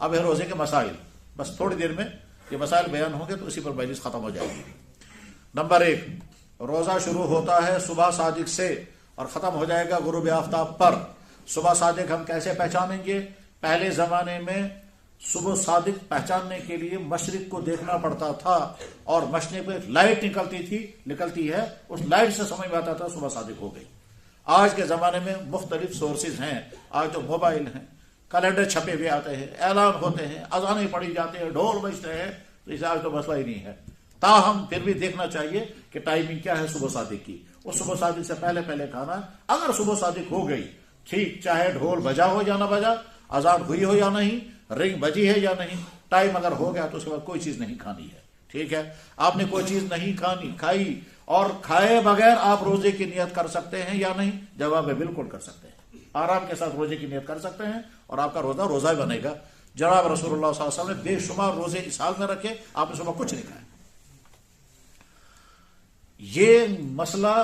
اب ہے روزے کے مسائل، بس تھوڑی دیر میں یہ مسائل بیان ہوں گے تو اسی پر مجلس ختم ہو جائے گی۔ نمبر 1، روزہ شروع ہوتا ہے صبح صادق سے اور ختم ہو جائے گا غروب آفتاب پر۔ صبح صادق ہم کیسے پہچانیں گے؟ پہلے زمانے میں صبح صادق پہچاننے کے لیے مشرق کو دیکھنا پڑتا تھا، اور مشرق پہ لائٹ نکلتی ہے، اس لائٹ سے سمجھ میں آتا تھا صبح صادق ہو گئی۔ آج کے زمانے میں مختلف سورسز ہیں، آج تو موبائل ہیں، کیلنڈر چھپے ہوئے آتے ہیں، اعلان ہوتے ہیں، اذانیں پڑھی جاتے ہیں، ڈھول بجتے ہیں، تو اسے آج تو مسئلہ ہی نہیں ہے۔ تاہم پھر بھی دیکھنا چاہیے کہ ٹائمنگ کیا ہے صبح صادق کی۔ اس صبح صادق سے پہلے کھانا ہے۔ اگر صبح صادق ہو گئی ٹھیک، چاہے ڈھول بجا ہو یا نہ بجا، اذان ہوئی ہو یا نہیں، رنگ بجی ہے یا نہیں، ٹائم اگر ہو گیا تو اس کے بعد کوئی چیز نہیں کھانی ہے، ٹھیک ہے۔ آپ نے کوئی چیز نہیں کھائی اور کھائے بغیر آپ روزے کی نیت کر سکتے ہیں یا نہیں؟ جواب ہے بالکل کر سکتے ہیں، آرام کے ساتھ روزے کی نیت کر سکتے ہیں اور آپ کا روزہ بنے گا۔ جناب رسول اللہ صلی اللہ علیہ وسلم نے بے شمار روزے اس حال میں رکھے، آپ نے صبح کچھ نہیں کھایا۔ یہ مسئلہ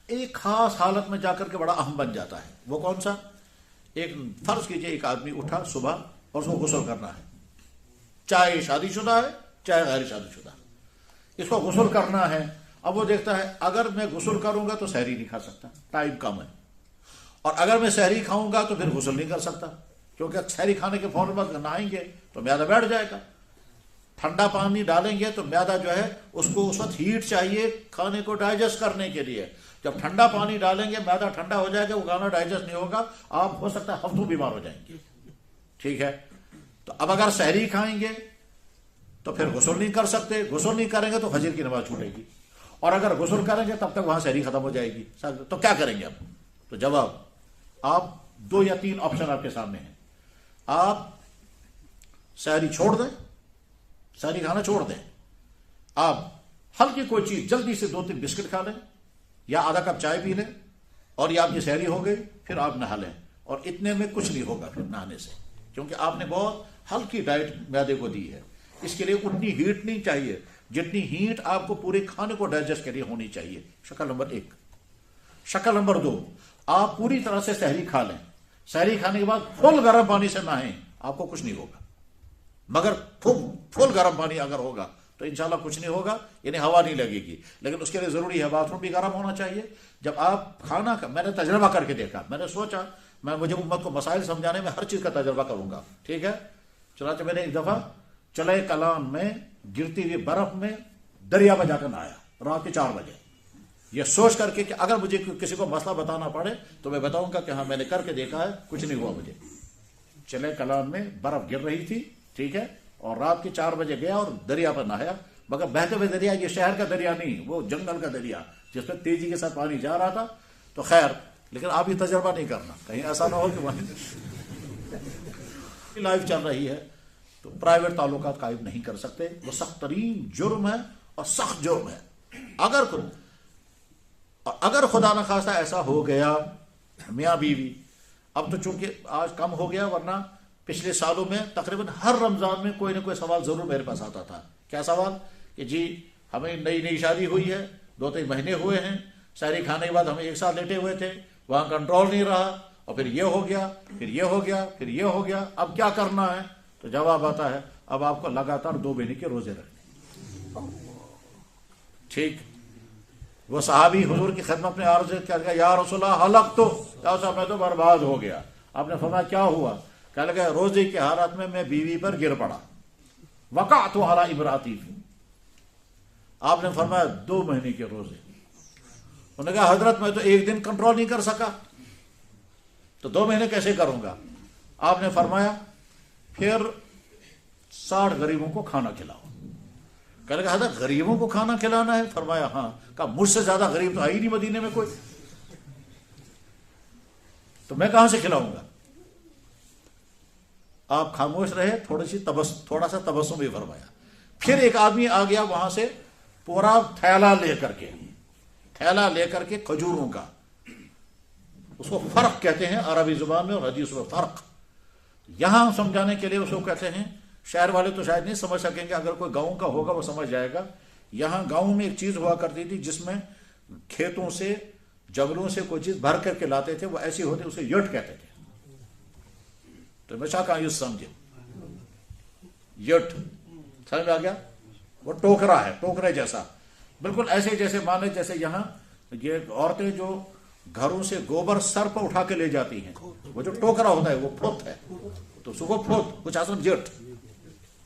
ایک خاص حالت میں جا کر کے بڑا اہم بن جاتا ہے۔ وہ کون سا؟ ایک فرض کیجئے ایک آدمی اٹھا صبح اور اس کو غسل کرنا ہے، چاہے شادی شدہ ہے چاہے غیر شادی شدہ، اس کو غسل کرنا ہے۔ اب وہ دیکھتا ہے اگر میں غسل کروں گا تو سحری نہیں کھا سکتا، ٹائم کم ہے، اور اگر میں سحری کھاؤں گا تو پھر غسل نہیں کر سکتا، کیونکہ سحری کھانے کے فوراً بعد نہائیں گے تو معدہ بیٹھ جائے گا۔ ٹھنڈا پانی ڈالیں گے تو معدہ جو ہے اس کو اس وقت ہیٹ چاہیے کھانے کو ڈائجسٹ کرنے کے لیے۔ جب ٹھنڈا پانی ڈالیں گے معدہ ٹھنڈا ہو جائے گا، وہ کھانا ڈائجسٹ نہیں ہوگا، آپ ہو سکتا ہے ہفتوں بیمار ہو جائیں گے، ٹھیک ہے۔ تو اب اگر سحری کھائیں گے تو پھر غسل نہیں کر سکتے، غسل نہیں کریں گے تو فجر کی نماز چھوٹے گی، اور اگر غسل کریں گے تب تک وہاں سحری ختم ہو جائے گی، تو کیا کریں گے اب؟ تو جواب، آپ 2 یا 3 آپشن آپ کے سامنے ہیں۔ آپ سحری چھوڑ دیں، سحری کھانا چھوڑ دیں، آپ ہلکی کوئی چیز جلدی سے 2-3 بسکٹ کھا لیں یا آدھا کپ چائے پی لیں، اور یہ آپ کی سحری ہو گئی، پھر آپ نہا لیں، اور اتنے میں کچھ نہیں ہوگا پھر نہانے سے، کیونکہ آپ نے بہت ہلکی ڈائٹ معدے کو دی ہے۔ اس کے لیے اتنی ہیٹ نہیں چاہیے جتنی ہیٹ آپ کو پورے کھانے کو ڈائجسٹ کے لیے ہونی چاہیے۔ شکل نمبر 1۔ شکل نمبر 2، آپ پوری طرح سے سحری کھا لیں، سحری کھانے کے بعد فل گرم پانی سے نہائیں، آپ کو کچھ نہیں ہوگا، مگر فل گرم پانی اگر ہوگا تو انشاءاللہ کچھ نہیں ہوگا، یعنی ہوا نہیں لگے گی، لیکن اس کے لیے ضروری ہے باتھ روم بھی گرم ہونا چاہیے۔ جب آپ کھانا میں نے تجربہ کر کے دیکھا، میں نے سوچا مجھے امت کو مسائل سمجھانے میں ہر چیز کا تجربہ کروں گا، ٹھیک ہے۔ چنانچہ میں نے ایک دفعہ چلے کلام میں گرتی ہوئی برف میں دریا میں جا کر نہایا رات کے 4 بجے، یہ سوچ کر کے کہ اگر مجھے کسی کو مسئلہ بتانا پڑے تو میں بتاؤں گا کہ ہاں میں نے کر کے دیکھا ہے، کچھ نہیں ہوا مجھے۔ چلے کلام میں برف گر رہی تھی، ٹھیک ہے، اور رات کے 4 بجے گیا اور دریا پر نہایا، مگر بہتے ہوئے دریا یہ شہر کا دریا نہیں، وہ جنگل کا دریا جس میں تیزی کے ساتھ پانی جا رہا تھا۔ تو خیر، لیکن آپ یہ تجربہ نہیں کرنا، کہیں ایسا نہ ہو کہ لائف چل رہی ہے تو پرائیویٹ تعلقات قائم نہیں کر سکتے، وہ سخت ترین جرم ہے اور سخت جرم ہے۔ اگر خدا نخواستہ ایسا ہو گیا میاں بیوی، اب تو چونکہ آج کم ہو گیا، ورنہ پچھلے سالوں میں تقریباً ہر رمضان میں کوئی نہ کوئی سوال ضرور میرے پاس آتا تھا۔ کیا سوال؟ کہ جی ہمیں نئی شادی ہوئی ہے، 2-3 مہینے ہوئے ہیں، سحری کھانے کے بعد ہم ایک ساتھ لیٹے ہوئے تھے، وہاں کنٹرول نہیں رہا، اور پھر یہ ہو گیا، پھر یہ ہو گیا، پھر یہ ہو گیا، اب کیا کرنا ہے؟ تو جواب آتا ہے اب آپ کو لگاتار 2 مہینے کے روزے رکھنے، ٹھیک۔ وہ صحابی حضور کی خدمت میں عرض کیا گیا، یا رسول اللہ ہلک تو، یا صاحب میں تو برباد ہو گیا۔ آپ نے فرمایا کیا ہوا؟ کہنے لگا روزے کی حالت میں بیوی پر گر پڑا، وقعت علی امراتی۔ آپ نے فرمایا 2 مہینے کے روزے۔ انہوں نے کہا حضرت میں تو 1 دن کنٹرول نہیں کر سکا، تو 2 مہینے کیسے کروں گا؟ آپ نے فرمایا پھر 60 غریبوں کو کھانا کھلاؤ۔ کہنے لگا حضرت غریبوں کو کھانا کھلانا ہے؟ فرمایا ہاں۔ کہا مجھ سے زیادہ غریب تو آئی نہیں مدینے میں کوئی، تو میں کہاں سے کھلاؤں گا؟ آپ خاموش رہے، تھوڑا سا تبسم بھی فرمایا۔ پھر ایک آدمی آ گیا وہاں سے پورا تھیلا لے کر کے کھجوروں کا، اس کو فرق کہتے ہیں عربی زبان میں اور حدیث میں، فرق۔ یہاں سمجھانے کے لیے اس کو کہتے ہیں، شہر والے تو شاید نہیں سمجھ سکیں گے، اگر کوئی گاؤں کا ہوگا وہ سمجھ جائے گا۔ یہاں گاؤں میں ایک چیز ہوا کرتی تھی جس میں کھیتوں سے جنگلوں سے کوئی چیز بھر کر کے لاتے تھے، وہ ایسی ہوتی، اسے یٹ کہتے تھے۔ تو میں کہاں یہ سمجھے، یٹ، سمجھ میں آ گیا؟ وہ ٹوکرا ہے، ٹوکرے جیسا، بالکل ایسے جیسے مانے جیسے یہاں یہ عورتیں جو گھروں سے گوبر سر پر اٹھا کے لے جاتی ہیں، وہ جو ٹوکرا ہوتا ہے وہ پھوت ہے، تو اس کو پھوت کچھ آسم یٹ،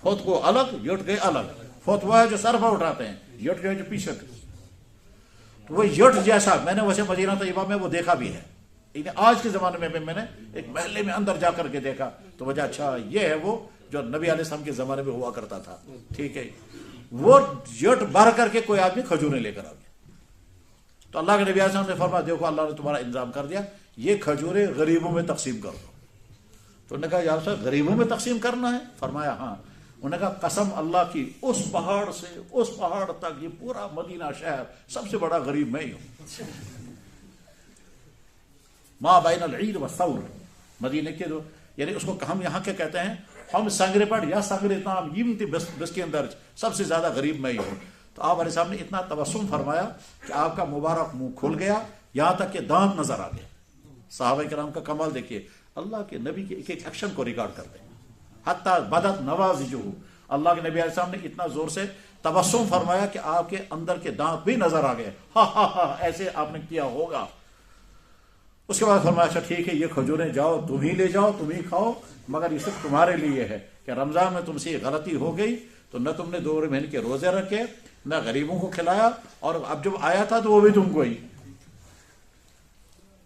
پھوت کو الگ، یٹ گئے الگ، پھوت وہ ہے جو سر پر اٹھاتے ہیں، یٹ جو ہے جو پیچھے، تو وہ یٹ جیسا میں نے ویسے مدینہ طیبہ میں وہ دیکھا بھی ہے، لیکن آج کے زمانے میں بھی میں نے ایک محلے میں اندر جا کر کے دیکھا تو وجہ اچھا یہ ہے وہ جو نبی علیہ السلام کے زمانے میں ہوا کرتا تھا، ٹھیک ہے۔ وہ یٹ بھر کر کے کوئی آدمی کھجوریں لے کر آ گیا، تو اللہ کے نبی علیہ السلام نے فرمایا دیکھو اللہ نے تمہارا انتظام کر دیا، یہ کھجوریں غریبوں میں تقسیم کر دو۔ تو انہوں نے کہا یا رسول اللہ غریبوں میں تقسیم کرنا ہے؟ فرمایا ہاں۔ انہوں نے کہا قسم اللہ کی اس پہاڑ سے اس پہاڑ تک یہ پورا مدینہ شہر سب سے بڑا غریب میں ہی ہوں، ما بین العیر والثور، مدینے کے جو یعنی اس کو ہم یہاں کے کہتے ہیں ہم سنگرے پڑ یا سنگرے تام یمتی بس کے اندر سب سے زیادہ غریب میں ہی ہوں۔ تو آپ علیہ السلام نے اتنا تبسم فرمایا کہ آپ کا مبارک منہ کھل گیا، یہاں تک کہ دانت نظر آ گئے۔ صحابہ کرام کا کمال دیکھیے، اللہ کے نبی کے ایک ایک ایکشن کو ریکارڈ کرتے ہیں، حتیٰ بدت نوازجہ، اللہ کے نبی علیہ السلام نے اتنا زور سے تبسم فرمایا کہ آپ کے اندر کے دانت بھی نظر آ گئے، ہاں ہاں ہاں ایسے آپ نے کیا ہوگا۔ اس کے بعد فرمایا اچھا ٹھیک ہے یہ کھجوریں جاؤ تم ہی لے جاؤ تم ہی کھاؤ، مگر یہ صرف تمہارے لیے ہے کہ رمضان میں تم سے یہ غلطی ہو گئی تو نہ تم نے 2 مہینے کے روزے رکھے نہ غریبوں کو کھلایا، اور اب جب آیا تھا تو وہ بھی تم کو ہی۔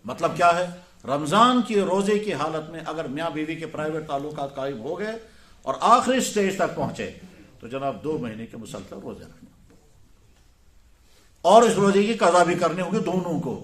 مطلب کیا ہے؟ رمضان کی روزے کی حالت میں اگر میاں بیوی کے پرائیویٹ تعلقات قائم ہو گئے اور آخری سٹیج تک پہنچے تو جناب 2 مہینے کے مسلسل روزے رکھنے، اور اس روزے کی قضا بھی کرنی ہوگی دونوں کو۔